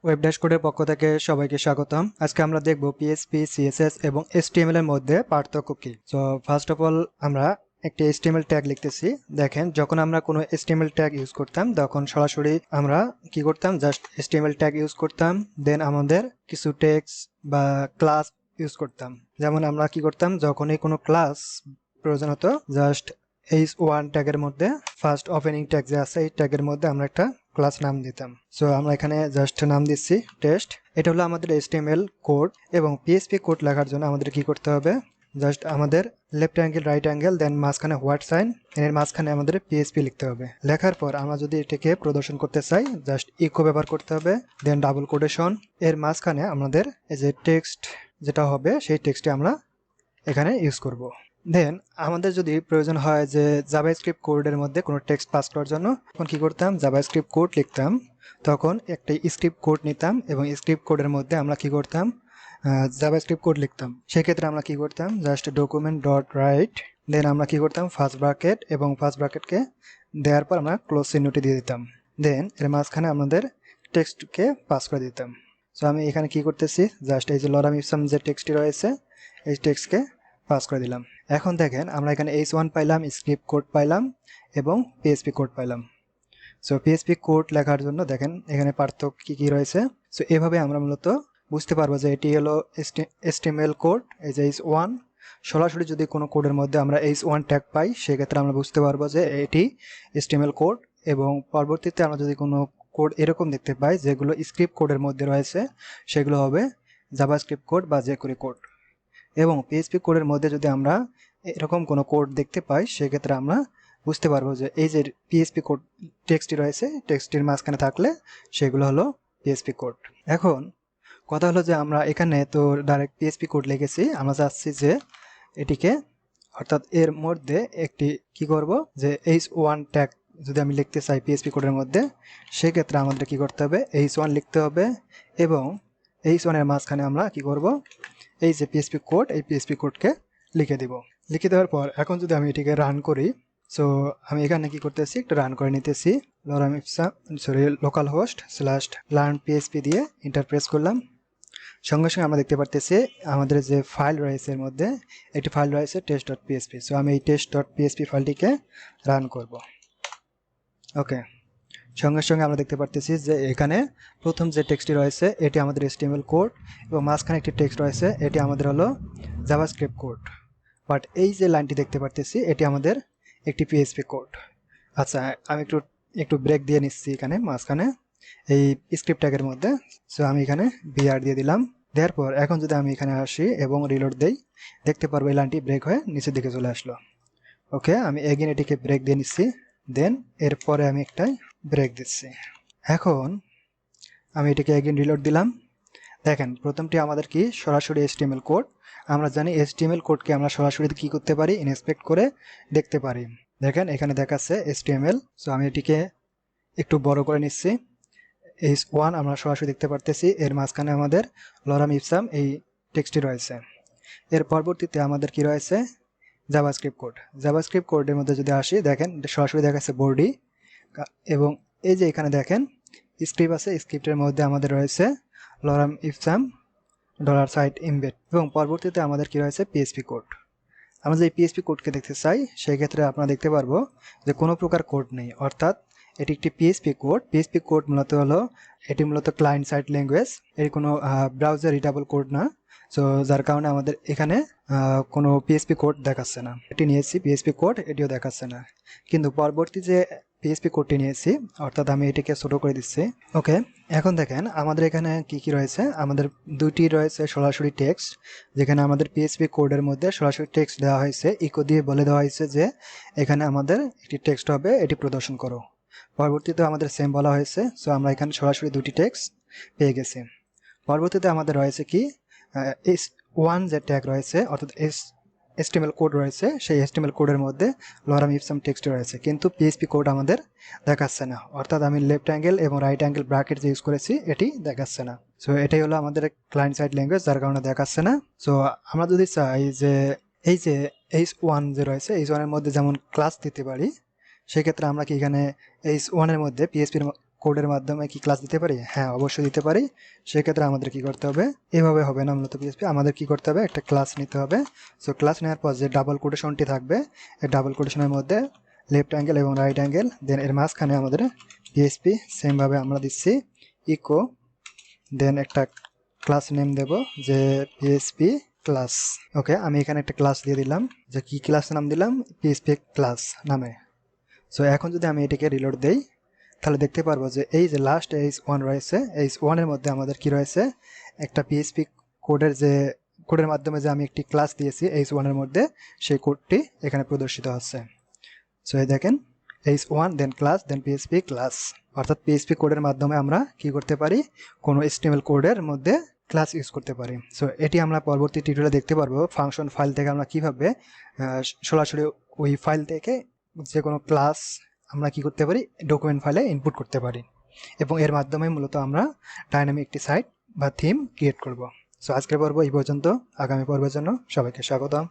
Web ড্যাশবোর্ডের পক্ষ থেকে সবাইকে স্বাগতম। আজকে আমরা দেখব পিএইচপি, সিএসএস এবং এইচটিএমএল এর মধ্যে পার্থক্য কি। সো ফার্স্ট অফ অল আমরা একটি এইচটিএমএল ট্যাগ লিখতেছি। দেখেন, যখন আমরা কোনো এইচটিএমএল ট্যাগ ইউজ করতাম তখন সরাসরি আমরা কি করতাম, জাস্ট এইচটিএমএল ট্যাগ ইউজ করতাম, দেন আমাদের কিছু টেক্সট বা ক্লাস ইউজ করতাম। যেমন আমরা কি করতাম, যখনই কোনো ক্লাস প্রয়োজন হতো, জাস্ট h1 ট্যাগের মধ্যে ফার্স্ট ওপেনিং ট্যাগ যে আছে এই ট্যাগের মধ্যে আমরা একটা ক্লাস নাম দিতাম। সো আমরা এখানে জাস্ট নাম দিচ্ছি টেস্ট। এটা হলো আমাদের HTML কোড। এবং PHP কোড লেখার জন্য আমাদের কি করতে হবে, জাস্ট আমাদের লেফট অ্যাঙ্গেল রাইট অ্যাঙ্গেল দেন মাঝখানে হোয়াট সাইন, এর মাঝখানে আমাদের PHP লিখতে হবে। লেখার পর আমরা যদি এটাকে প্রদর্শন করতে চাই জাস্ট ইকো ব্যবহার করতে হবে, দেন ডাবল কোটেশন, এর মাঝখানে আমাদের এই যে টেক্সট যেটা হবে সেই টেক্সটে আমরা এখানে ইউজ করব। দেন আমাদের যদি প্রয়োজন হয় যে জাভাস্ক্রিপ্ট কোডের মধ্যে কোনো টেক্সট পাস করার জন্য, তখন কি করতাম, জাভাস্ক্রিপ্ট কোড লিখতাম, তখন একটা স্ক্রিপ্ট কোড নিতাম এবং স্ক্রিপ্ট কোডের মধ্যে আমরা কি করতাম, জাভাস্ক্রিপ্ট কোড লিখতাম। সেক্ষেত্রে আমরা কি করতাম, জাস্ট ডকুমেন্ট ডট রাইট, দেন আমরা কি করতাম ফার্স্ট ব্র্যাকেট, এবং ফার্স্ট ব্র্যাকেটকে দেওয়ার পর আমরা ক্লোজ চিহ্নটি দিয়ে দিতাম, দেন এর মাঝখানে আমাদের টেক্সটকে পাস করে দিতাম। সো আমি এখানে কি করতেছি, জাস্ট এই যে লরাম ইপসাম যে টেক্সটটি রয়েছে এই টেক্সটকে পাস করে দিলাম। এখন দেখেন আমরা এখানে h1 পাইলাম, স্ক্রিপ্ট কোড পাইলাম এবং পিএইচপি কোড পাইলাম। সো পিএইচপি কোড লেখার জন্য দেখেন এখানে পার্থক্য কি কি রয়েছে। সো এভাবে আমরা মূলত বুঝতে পারবো যে এটি হলো HTML কোড, এই যে h1। সরাসরি যদি কোনো কোডের মধ্যে আমরা h1 ট্যাগ পাই সেক্ষেত্রে আমরা বুঝতে পারবো যে এটি HTML কোড। এবং পরবর্তীতে আমরা যদি কোনো কোড এরকম দেখতে পাই যেগুলো স্ক্রিপ্ট কোডের মধ্যে রয়েছে সেগুলো হবে জাভাস্ক্রিপ্ট কোড বা jQuery কোড। এবং পিএইচপি কোডের মধ্যে যদি আমরা এরকম কোনো কোড দেখতে পাই সেক্ষেত্রে আমরা বুঝতে পারবো যে এই যে পিএইচপি কোড টেক্সটটি রয়েছে টেক্সটটির মাঝখানে থাকলে সেগুলো হলো পিএইচপি কোড। এখন কথা হলো যে আমরা এখানে তো ডাইরেক্ট পিএইচপি কোড লিখেছি, আমরা চাচ্ছি যে এটিকে অর্থাৎ এর মধ্যে একটি কি করব, যে h1 ট্যাগ যদি আমি লিখতে চাই পিএইচপি কোডের মধ্যে সেক্ষেত্রে আমাদের কি করতে হবে, h1 লিখতে হবে এবং h1 এর মাঝখানে আমরা কি করব, এই যে পিএইচপি কোড এই পিএইচপি কোডকে লিখে দিব। লিখে দেওয়ার পর এখন যদি আমি এটিকে রান করি, সো আমি এখানে কি করতেছি, একটু রান করে নিতেছি, lorem ipsum local host slash learn PHP দিয়ে এন্টার প্রেস করলাম। সঙ্গে সঙ্গে আমরা দেখতে পারতেছি আমাদের যে ফাইল রয়েছে এর মধ্যে একটি ফাইল রয়েছে test.php। সো আমি এই test.php ফাইলটিকে রান করব। ওকে, সঙ্গে সঙ্গে আমরা দেখতে পারতেছি যে এখানে প্রথম যে টেক্সটটি রয়েছে এটি আমাদের HTML কোড এবং মাঝখানে একটি টেক্সট রয়েছে এটি আমাদের হলো জাভাস্ক্রিপ্ট কোড। বাট এই যে লাইনটি দেখতে পারতেছি এটি আমাদের একটি পিএইচপি কোড। আচ্ছা, আমি একটু ব্রেক দিয়ে নিচ্ছি এখানে মাঝখানে এই স্ক্রিপ্ট ট্যাগের মধ্যে। সো আমি এখানে বিআর দিয়ে দিলাম। দেওয়ার পর এখন যদি আমি এখানে আসি এবং রিলোড দেই দেখতে পারবো এই লাইনটি ব্রেক হয়ে নিচের দিকে চলে আসলো। ওকে, আমি এগেন এটিকে ব্রেক দিয়ে নিচ্ছি, দেন এরপরে আমি একটাই ব্রেক দিচ্ছি। এখন আমি এটিকে এগেন রিলোড দিলাম। দেখেন প্রথমটি আমাদের কি সরাসরি HTML কোড। আমরা জানি HTML কোডকে আমরা সরাসরি কি করতে পারি, ইন্সপেক্ট করে দেখতে পারি। দেখেন এখানে দেখাচ্ছে HTML। সো আমি এটিকে একটু বড় করে নিচ্ছি। h1 আমরা সরাসরি দেখতে পারতেছি, এর মাঝখানে আমাদের লরাম ইপসাম এই টেক্সটটি রয়েছে। এর পরবর্তীতে আমাদের কি রয়েছে, জাভাস্ক্রিপ্ট কোড। জাভাস্ক্রিপ্ট কোডের মধ্যে যদি আসি দেখেন সরাসরি দেখাচ্ছে বডি এবং এই যে এখানে দেখেন স্ক্রিপ্ট আছে, স্ক্রিপ্টের মধ্যে আমাদের রয়েছে লরাম ইপসাম $সাইট ইমবেড এবং পরবর্তীতে আমাদের কি রয়েছে পিএইচপি কোড। আমরা যে পিএইচপি কোডকে দেখতে চাই সেই ক্ষেত্রে আপনারা দেখতে পারবো যে কোনো প্রকার কোড নেই, অর্থাৎ এটি একটি পিএইচপি কোড। পিএইচপি কোড মূলত হলো এটি মূলত ক্লায়েন্ট সাইড ল্যাঙ্গুয়েজ, এর কোনো ব্রাউজার রিডেবল কোড না। সো যার কারণে আমাদের এখানে কোনো পিএইচপি কোড দেখাচ্ছে না। এটি নিয়েছি পিএইচপি কোড, এটিও দেখাচ্ছে না, কিন্তু পরবর্তী যে পিএইচপি কোডটি নিয়েছি অর্থাৎ আমি এটিকে ছোট করে দিচ্ছি। ওকে, এখন দেখেন আমাদের এখানে কি কি রয়েছে, আমাদের দুইটি রয়েছে সরাসরি টেক্সট, যেখানে আমাদের পিএইচপি কোডের মধ্যে সরাসরি টেক্সট দেওয়া হয়েছে, ইকো দিয়ে বলে দেওয়া হয়েছে যে এখানে আমাদের একটি টেক্সট হবে, এটি প্রদর্শন করো। পরবর্তীতে আমাদের সেম বলা হয়েছে। সো আমরা এখানে সরাসরি দুটি টেক্সট পেয়ে গেছি। পরবর্তীতে আমাদের রয়েছে কি h1 যে ট্যাগ রয়েছে অর্থাৎ HTML কোড রয়েছে, সেই HTML কোডের মধ্যে লরাম ইপসাম টেক্সট রয়েছে, কিন্তু পিএইচপি কোড আমাদের দেখাচ্ছে না, অর্থাৎ আমি লেফট অ্যাঙ্গেল এবং রাইট অ্যাঙ্গেল ব্র্যাকেট যে ইউজ করেছি এটি দেখাচ্ছে না। সো এটাই হলো আমাদের ক্লায়েন্ট সাইড ল্যাঙ্গুয়েজ, যার কারণে দেখাচ্ছে না। সো আমরা যদি চাই যে এই যে h1 যে রয়েছে h1 এর মধ্যে যেমন ক্লাস দিতে পারি, সেক্ষেত্রে আমরা কি এখানে h1 এর মধ্যে পিএইচপির কোডের মাধ্যমে কি ক্লাস দিতে পারি? হ্যাঁ, অবশ্যই দিতে পারি। সেক্ষেত্রে আমাদের কি করতে হবে? এভাবে হবে না মূলত পিএইচপি, আমাদের কি করতে হবে? একটা ক্লাস নিতে হবে। সো ক্লাস নেওয়ার পর যে ডাবল কোটেশনটি থাকবে, এই ডাবল কোটেশনের মধ্যে লেফট অ্যাঙ্গেল এবং রাইট অ্যাঙ্গেল, দেন এর মাঝখানে আমাদের পিএইচপি সেমভাবে আমরা দিচ্ছি ইকো, দেন একটা ক্লাস নেম দেব যে পিএইচপি ক্লাস। ওকে, আমি এখানে একটা ক্লাস দিয়ে দিলাম, যে কি ক্লাস নাম দিলাম? পিএইচপি ক্লাস নামে। সো এখন যদি আমি এটাকে রিলোড দেই, তাহলে দেখতে পারবো যে এই যে লাস্ট H1 রয়েছে, H1 এর মধ্যে আমাদের কি রয়েছে? একটা পিএইচপি কোডের যে কোডের মাধ্যমে যে আমি একটি ক্লাস দিয়েছি H1 এর মধ্যে, সেই কোডটি এখানে প্রদর্শিত হচ্ছে। সো এই দেখেন H1 দেন ক্লাস দেন পিএইচপি ক্লাস, অর্থাৎ পিএইচপি কোডের মাধ্যমে আমরা কি করতে পারি? কোনো HTML কোডের মধ্যে ক্লাস ইউজ করতে পারি। সো এটি আমরা পরবর্তী টিউটোরিয়ালে দেখতে পারবো ফাংশন ফাইল থেকে আমরা কিভাবে সরাসরি ওই ফাইল থেকে যে কোনো ক্লাস আমরা কি করতে পারি? ডকুমেন্ট ফাইলে ইনপুট করতে পারি, এবং এর মাধ্যমে মূলত আমরা ডাইনামিক একটি সাইট বা থিম ক্রিয়েট করব। সো আজকের পর্ব এই পর্যন্ত। আগামী পর্বের জন্য সবাইকে স্বাগতম।